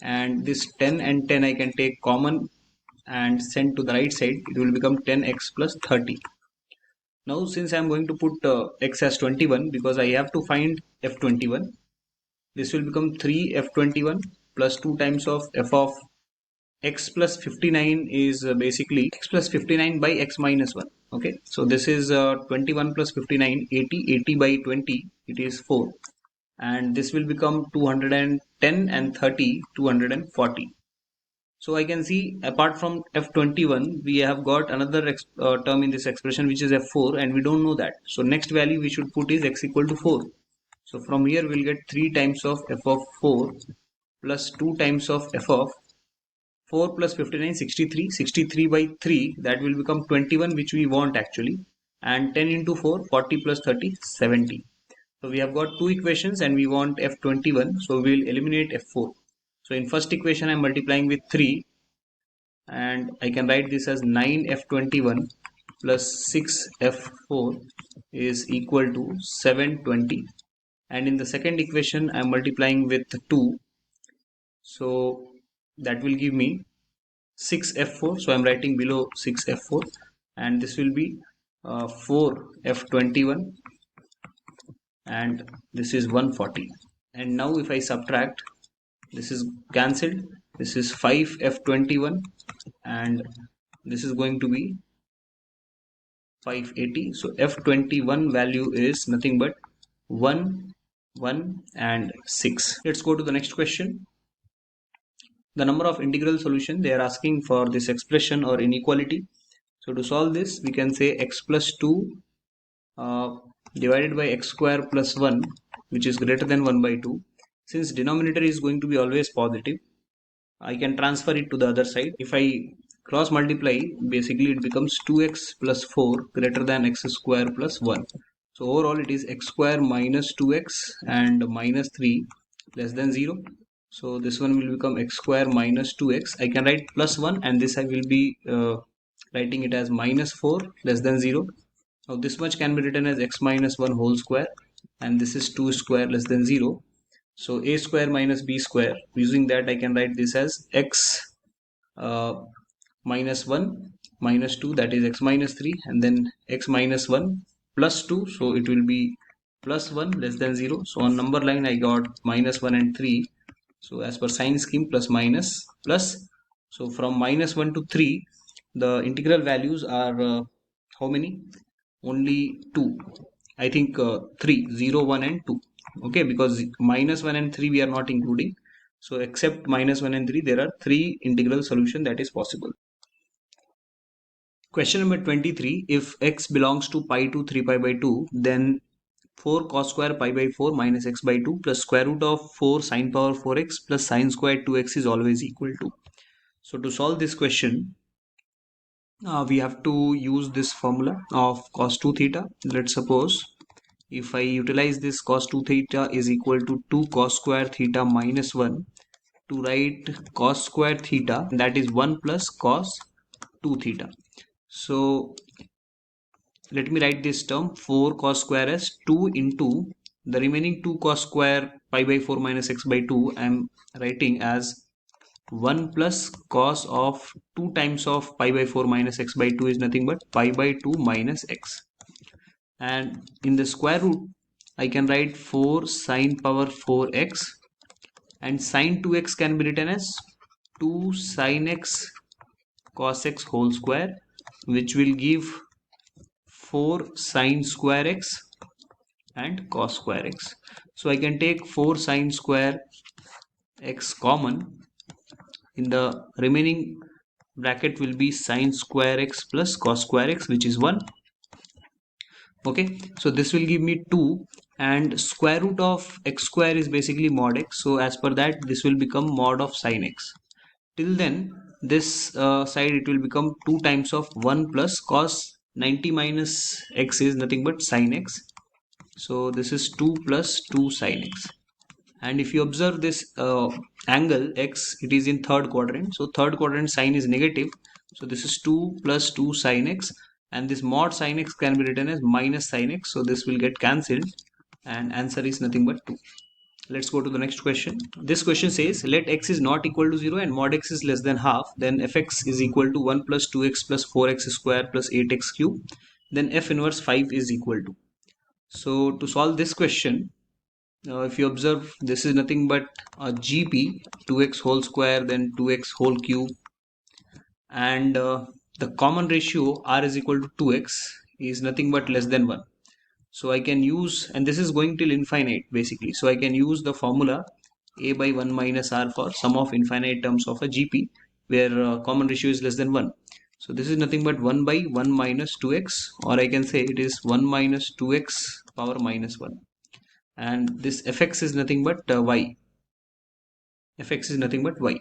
and this 10 and 10 I can take common and send to the right side. It will become 10x plus 30. Now since I am going to put x as 21 because I have to find f21, this will become 3 f21 plus 2 times of f of x plus 59 is basically x plus 59 by x minus 1. Okay, so this is 21 plus 59, 80, 80 by 20, it is 4, and this will become 210 and 30, 240. So I can see apart from f21 we have got another term in this expression which is f4, and we don't know that. So next value we should put is x equal to 4. So from here we'll get 3 times of f of 4 plus 2 times of f of 4 plus 59, 63, 63 by 3, that will become 21, which we want actually, and 10 into 4, 40 plus 30, 70. So we have got two equations and we want f21, so we will eliminate f4. So in first equation I am multiplying with 3, and I can write this as 9f21 plus 6f4 is equal to 720, and in the second equation I am multiplying with 2, so that will give me 6f4. So I'm writing below 6f4, and this will be 4f21, and this is 140. And now if I subtract, this is cancelled, this is 5f21, and this is going to be 580. So f21 value is nothing but 1, 1 and 6. Let's go to the next question. The number of integral solution they are asking for this expression or inequality. So to solve this, we can say x plus 2 divided by x square plus 1, which is greater than 1 by 2. Since denominator is going to be always positive, I can transfer it to the other side. If I cross multiply, basically it becomes 2x plus 4 greater than x square plus 1. So overall it is x square minus 2x and minus 3 less than 0. So this one will become x square minus 2x. I can write plus 1, and this I will be writing it as minus 4 less than 0. Now this much can be written as x minus 1 whole square, and this is 2 square less than 0. So a square minus b square, using that I can write this as x minus 1 minus 2, that is x minus 3, and then x minus 1 plus 2, so it will be plus 1 less than 0. So on number line I got minus 1 and 3. So as per sign scheme, plus minus plus. So from minus 1 to 3, the integral values are how many? Only 2. I think 3, 0, 1 and 2. Okay, because minus 1 and 3 we are not including. So except minus 1 and 3, there are 3 integral solution that is possible. Question number 23. If x belongs to pi to 3 pi by 2, then 4 cos square pi by 4 minus x by 2 plus square root of 4 sine power 4x plus sine square 2x is always equal to. So to solve this question, we have to use this formula of cos 2 theta. Let's suppose if I utilize this cos 2 theta is equal to 2 cos square theta minus 1 to write cos square theta, that is 1 plus cos 2 theta. So let me write this term 4 cos square as 2 into the remaining 2 cos square pi by 4 minus x by 2 I am writing as 1 plus cos of 2 times of pi by 4 minus x by 2 is nothing but pi by 2 minus x, and in the square root I can write 4 sine power 4x, and sine 2x can be written as 2 sine x cos x whole square, which will give 4 sine square x and cos square x. So I can take 4 sine square x common. In the remaining bracket will be sine square x plus cos square x, which is 1. Okay, so this will give me 2, and square root of x square is basically mod x. So as per that, this will become mod of sine x. Till then, this side it will become 2 times of 1 plus cos 90 minus x is nothing but sine x. So this is 2 plus 2 sine x. And if you observe this angle x, it is in third quadrant. So third quadrant sine is negative. So this is 2 plus 2 sine x, and this mod sine x can be written as minus sine x. So this will get cancelled, and answer is nothing but 2. Let's go to the next question. This question says, let x is not equal to 0 and mod x is less than half, then fx is equal to 1 plus 2x plus 4x square plus 8x cube, then f inverse 5 is equal to. So to solve this question, if you observe, this is nothing but a GP, 2x whole square, then 2x whole cube, and the common ratio r is equal to 2x is nothing but less than 1. So I can use, and this is going till infinite basically, so I can use the formula a by 1 minus r for sum of infinite terms of a GP where common ratio is less than 1. So this is nothing but 1 by 1 minus 2x, or I can say it is 1 minus 2x power minus 1, and this fx is nothing but y. Fx is nothing but y.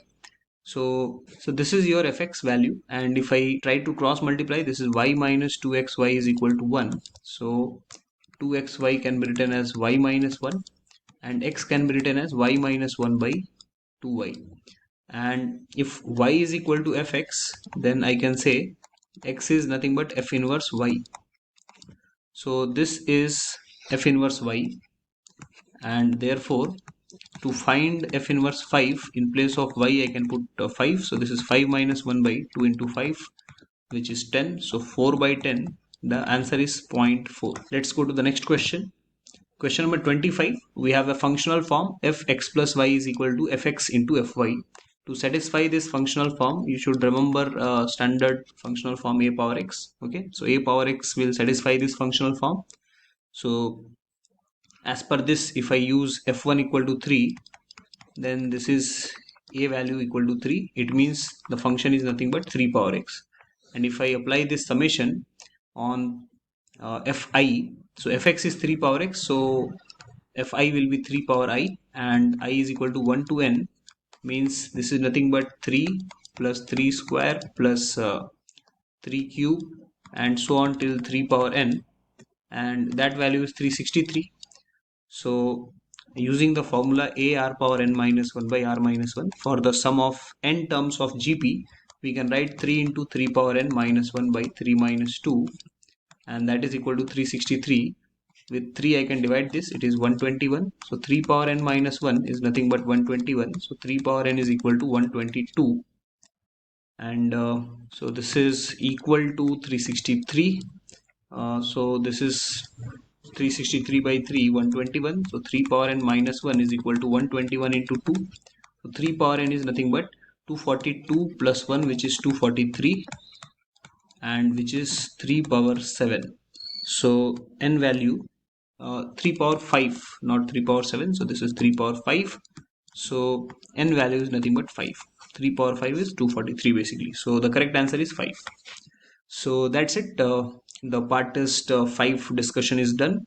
So this is your fx value, and if I try to cross multiply, this is y minus 2xy is equal to 1. So 2xy can be written as y minus 1, and x can be written as y minus 1 by 2y. And if y is equal to fx, then I can say x is nothing but f inverse y. So this is f inverse y, and therefore to find f inverse 5, in place of y I can put 5. So this is 5 minus 1 by 2 into 5, which is 10. So 4 by 10, the answer is 0.4. Let's go to the next question. Question number 25, we have a functional form fx plus y is equal to fx into fy. To satisfy this functional form, you should remember standard functional form a power x. Okay, so a power x will satisfy this functional form. So as per this, if I use f1 equal to 3, then this is a value equal to 3. It means the function is nothing but 3 power x. And if I apply this summation on fi, so fx is 3 power x, so fi will be 3 power I, and I is equal to 1 to n, means this is nothing but 3 plus 3 square plus 3 cube and so on till 3 power n, and that value is 363. So using the formula a r power n minus 1 by r minus 1 for the sum of n terms of GP, we can write 3 into 3 power n minus 1 by 3 minus 2, and that is equal to 363. With 3 I can divide this, it is 121. So 3 power n minus 1 is nothing but 121. So 3 power n is equal to 122, and so this is equal to 363. So this is 363 by 3, 121. So 3 power n minus 1 is equal to 121 into 2. So 3 power n is nothing but 242 plus 1, which is 243, and which is 3 power 7. So n value 3 power 5, not 3 power 7. So this is 3 power 5. So n value is nothing but 5. 3 power 5 is 243 basically. So the correct answer is 5. So that's it. The part test 5 discussion is done.